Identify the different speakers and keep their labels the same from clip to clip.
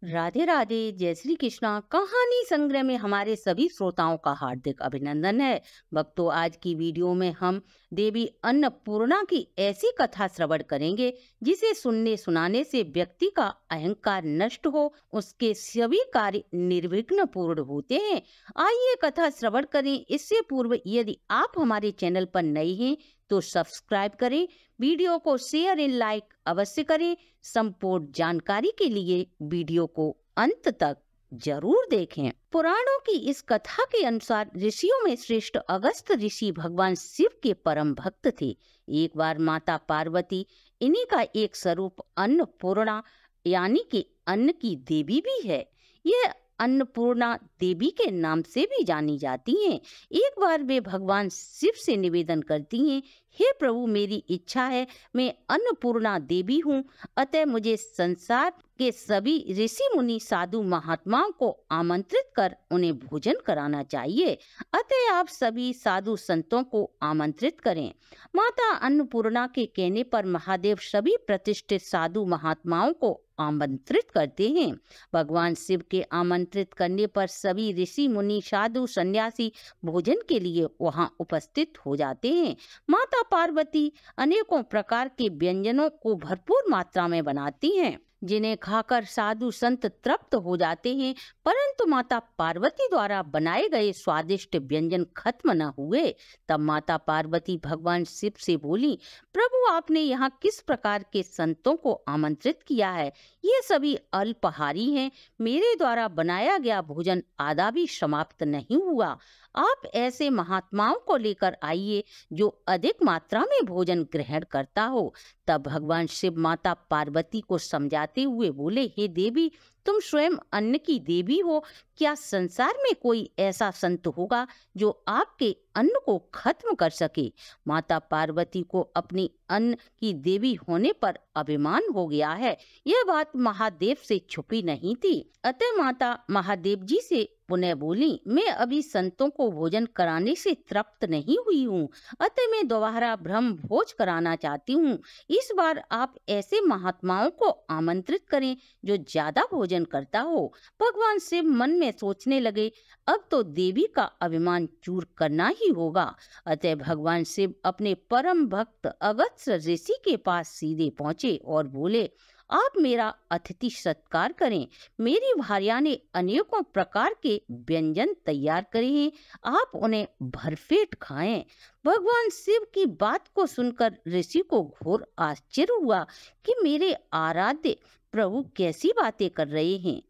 Speaker 1: राधे राधे, जय श्री कृष्णा। कहानी संग्रह में हमारे सभी श्रोताओं का हार्दिक अभिनंदन है। भक्तों, आज की वीडियो में हम देवी अन्नपूर्णा की ऐसी कथा श्रवण करेंगे जिसे सुनने सुनाने से व्यक्ति का अहंकार नष्ट हो, उसके सभी कार्य निर्विघ्न पूर्ण होते हैं। आइए कथा श्रवण करें। इससे पूर्व यदि आप हमारे चैनल पर नए हैं तो सब्सक्राइब करें, वीडियो को शेयर एंड लाइक अवश्य करें। संपूर्ण जानकारी के लिए वीडियो को अंत तक जरूर देखें। पुराणों की इस कथा के अनुसार ऋषियों में श्रेष्ठ अगस्त्य ऋषि भगवान शिव के परम भक्त थे। एक बार माता पार्वती, इन्हीं का एक स्वरूप अन्नपूर्णा यानी कि अन्न की देवी भी है, यह अन्नपूर्णा देवी के नाम से भी जानी जाती हैं। एक बार वे भगवान शिव से निवेदन करती हैं, हे प्रभु, मेरी इच्छा है, मैं अन्नपूर्णा देवी हूँ, अतः मुझे संसार के सभी ऋषि मुनि साधु महात्माओं को आमंत्रित कर उन्हें भोजन कराना चाहिए। अतः आप सभी साधु संतों को आमंत्रित करें। माता अन्नपूर्णा के कहने पर महादेव सभी प्रतिष्ठित साधु महात्माओं को आमंत्रित करते हैं। भगवान शिव के आमंत्रित करने पर सभी ऋषि मुनि साधु सन्यासी भोजन के लिए वहां उपस्थित हो जाते हैं। माता पार्वती अनेकों प्रकार के व्यंजनों को भरपूर मात्रा में बनाती हैं, जिन्हें खाकर साधु संत तृप्त हो जाते हैं। परंतु माता पार्वती द्वारा बनाए गए स्वादिष्ट व्यंजन खत्म न हुए। तब माता पार्वती भगवान शिव से बोली, प्रभु, आपने यहाँ किस प्रकार के संतों को आमंत्रित किया है? ये सभी अल्पाहारी हैं। मेरे द्वारा बनाया गया भोजन आधा भी समाप्त नहीं हुआ। आप ऐसे महात्माओं को लेकर आइए जो अधिक मात्रा में भोजन ग्रहण करता हो। तब भगवान शिव माता पार्वती को समझाते हुए बोले, हे देवी, तुम स्वयं अन्न की देवी हो। क्या संसार में कोई ऐसा संत होगा जो आपके अन्न को खत्म कर सके? माता पार्वती को अपनी अन्न की देवी होने पर अभिमान हो गया है। यह बात महादेव से छुपी नहीं थी। अतः माता महादेव जी से पुनः बोली, मैं अभी संतों को भोजन कराने से तृप्त नहीं हुई हूँ, अतः मैं दोबारा ब्रह्म भोज कराना चाहती हूँ। इस बार आप ऐसे महात्माओं को आमंत्रित करें जो ज्यादा भोजन करता हो। भगवान शिव मन में सोचने लगे, अब तो देवी का अभिमान चूर करना ही होगा। अतः भगवान शिव अपने परम भक्त अगस्त्य ऋषि के पास सीधे पहुंचे और बोले, आप मेरा अतिथि सत्कार करें। मेरी भार्या ने अनेकों प्रकार के व्यंजन तैयार करे हैं, आप उन्हें भरपेट खाएं। भगवान शिव की बात को सुनकर ऋषि को घोर आश्चर्य हुआ कि मेरे आराध्य प्रभु कैसी बातें कर रहे हैं।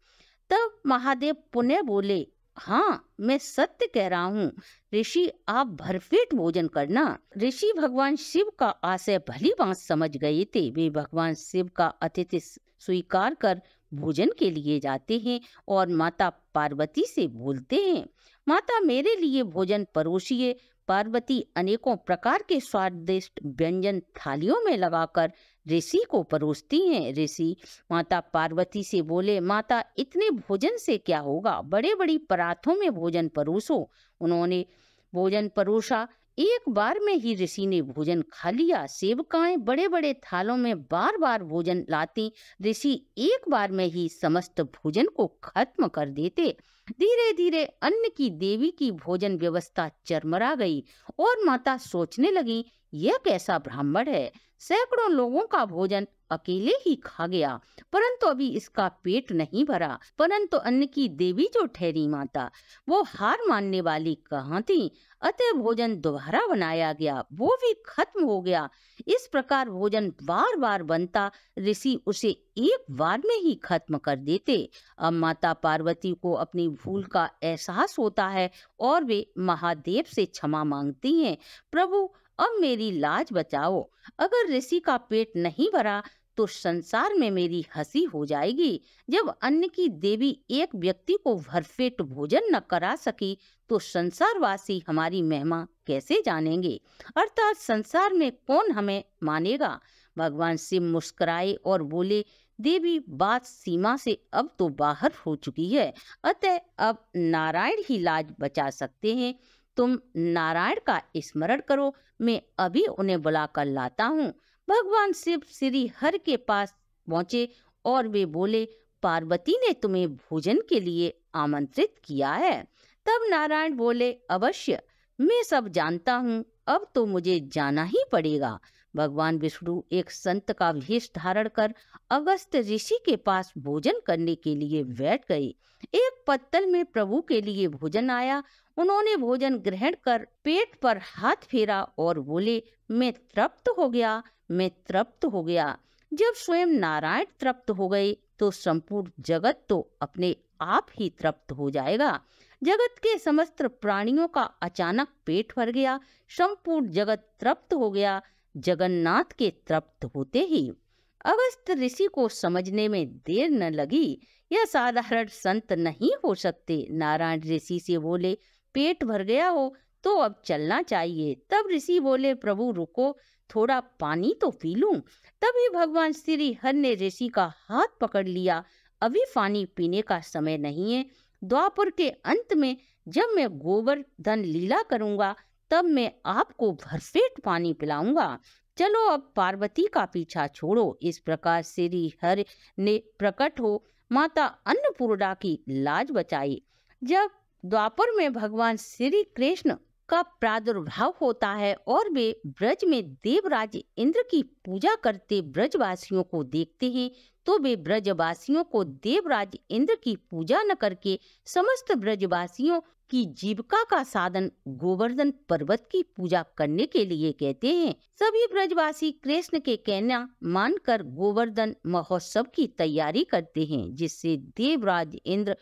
Speaker 1: तब महादेव पुनः बोले, हाँ, मैं सत्य कह रहा हूँ ऋषि, आप भरपेट भोजन करना। ऋषि भगवान शिव का आशय भली बात समझ गए थे। वे भगवान शिव का अतिथि स्वीकार कर भोजन के लिए जाते हैं और माता पार्वती से बोलते हैं, माता, मेरे लिए भोजन परोसिए। पार्वती अनेकों प्रकार के स्वादिष्ट व्यंजन थालियों में लगाकर ऋषि को परोसती हैं। ऋषि माता पार्वती से बोले, माता, इतने भोजन से क्या होगा? बड़े बड़ी परातों में भोजन परोसो। उन्होंने भोजन परोसा। एक बार में ही ऋषि ने भोजन खा लिया। सेवकाएं बड़े बड़े थालों में बार बार भोजन लाती। ऋषि एक बार में ही समस्त भोजन को खत्म कर देते। धीरे धीरे अन्न की देवी की भोजन व्यवस्था चरमरा गई और माता सोचने लगी, यह कैसा ब्राह्मण है, सैकड़ों लोगों का भोजन अकेले ही खा गया, परंतु अभी इसका पेट नहीं भरा। परंतु अन्न की देवी जो ठहरी माता, वो हार मानने वाली कहाँ थी? अतः भोजन दोबारा बनाया गया, वो भी खत्म हो गया। इस प्रकार भोजन बार बार बनता, ऋषि उसे एक बार में ही खत्म कर देते। अब माता पार्वती को अपनी भूल का एहसास होता है और वे महादेव से क्षमा मांगती हैं, प्रभु, अब मेरी लाज बचाओ। अगर ऋषि का पेट नहीं भरा तो संसार में मेरी हंसी हो जाएगी। जब अन्न की देवी एक व्यक्ति को भरपेट भोजन न करा सकी तो संसारवासी हमारी महिमा कैसे जानेंगे? अर्थात संसार में कौन हमें मानेगा? भगवान शिव मुस्कुराए और बोले, देवी, बात सीमा से अब तो बाहर हो चुकी है, अतः अब नारायण ही लाज बचा सकते हैं। तुम नारायण का स्मरण करो, मैं अभी उन्हें बुलाकर लाता हूँ। भगवान शिव श्री हरि के पास पहुंचे और वे बोले, पार्वती ने तुम्हें भोजन के लिए आमंत्रित किया है। तब नारायण बोले, अवश्य, मैं सब जानता हूँ, अब तो मुझे जाना ही पड़ेगा। भगवान विष्णु एक संत का वेश धारण कर अगस्त्य ऋषि के पास भोजन करने के लिए बैठ गए। एक पत्तल में प्रभु के लिए भोजन आया। उन्होंने भोजन ग्रहण कर पेट पर हाथ फेरा और बोले, मैं तृप्त हो गया, मैं तृप्त हो गया। जब स्वयं नारायण तृप्त हो गए तो संपूर्ण जगत तो अपने आप ही तृप्त हो जाएगा। जगत के समस्त प्राणियों का अचानक पेट भर गया, संपूर्ण जगत तृप्त हो गया। जगन्नाथ के तृप्त होते ही अगस्त्य ऋषि को समझने में देर न लगी, यह साधारण संत नहीं हो सकते। नारायण ऋषि से बोले, पेट भर गया हो तो अब चलना चाहिए। तब ऋषि बोले, प्रभु रुको, थोड़ा पानी तो पी लूं। तभी भगवान श्री हरि ने ऋषि का हाथ पकड़ लिया, अभी पानी पीने का समय नहीं है। द्वापर के अंत में जब मैं गोवर्धन लीला करूंगा तब मैं आपको भरपेट पानी पिलाऊंगा। चलो अब पार्वती का पीछा छोड़ो। इस प्रकार श्री हरि ने प्रकट हो माता अन्नपूर्णा की लाज बचाई। जब द्वापर में भगवान श्री कृष्ण का प्रादुर्भाव होता है और वे ब्रज में देवराज इंद्र की पूजा करते ब्रजवासियों को देखते हैं, तो वे ब्रजवासियों को देवराज इंद्र की पूजा न करके समस्त ब्रजवासियों की जीविका का साधन गोवर्धन पर्वत की पूजा करने के लिए कहते हैं। सभी ब्रजवासी कृष्ण के कहना मानकर गोवर्धन महोत्सव की तैयारी करते हैं, जिससे देवराज इंद्र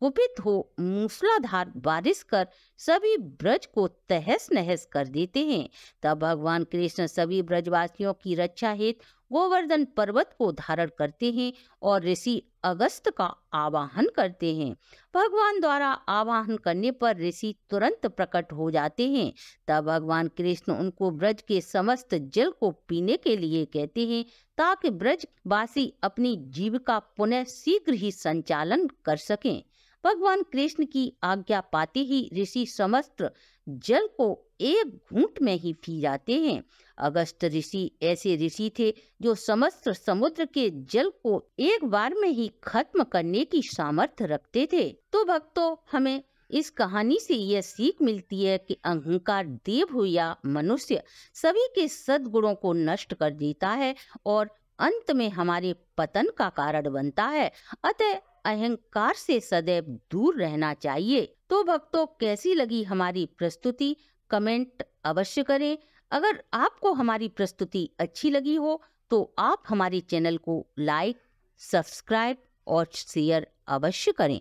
Speaker 1: कुपित हो मूसलाधार बारिश कर सभी ब्रज को तहस नहस कर देते हैं। तब भगवान कृष्ण सभी ब्रजवासियों की रक्षा हेतु गोवर्धन पर्वत को धारण करते हैं और ऋषि अगस्त का आवाहन करते हैं। भगवान द्वारा आवाहन करने पर ऋषि तुरंत प्रकट हो जाते हैं। तब भगवान कृष्ण उनको ब्रज के समस्त जल को पीने के लिए कहते हैं, ताकि ब्रजवासी अपनी जीविका पुनः शीघ्र ही संचालन कर सकें। भगवान कृष्ण की आज्ञा पाते ही ऋषि समस्त जल को एक घूंट में ही पी जाते हैं। अगस्त ऋषि ऐसे ऋषि थे जो समस्त समुद्र के जल को एक बार में ही खत्म करने की सामर्थ्य रखते थे। तो भक्तों, हमें इस कहानी से यह सीख मिलती है कि अहंकार देव हो या मनुष्य, सभी के सद्गुणों को नष्ट कर देता है और अंत में हमारे पतन का कारण बनता है। अतः अहंकार से सदैव दूर रहना चाहिए। तो भक्तों, कैसी लगी हमारी प्रस्तुति, कमेंट अवश्य करें। अगर आपको हमारी प्रस्तुति अच्छी लगी हो तो आप हमारे चैनल को लाइक, सब्सक्राइब और शेयर अवश्य करें।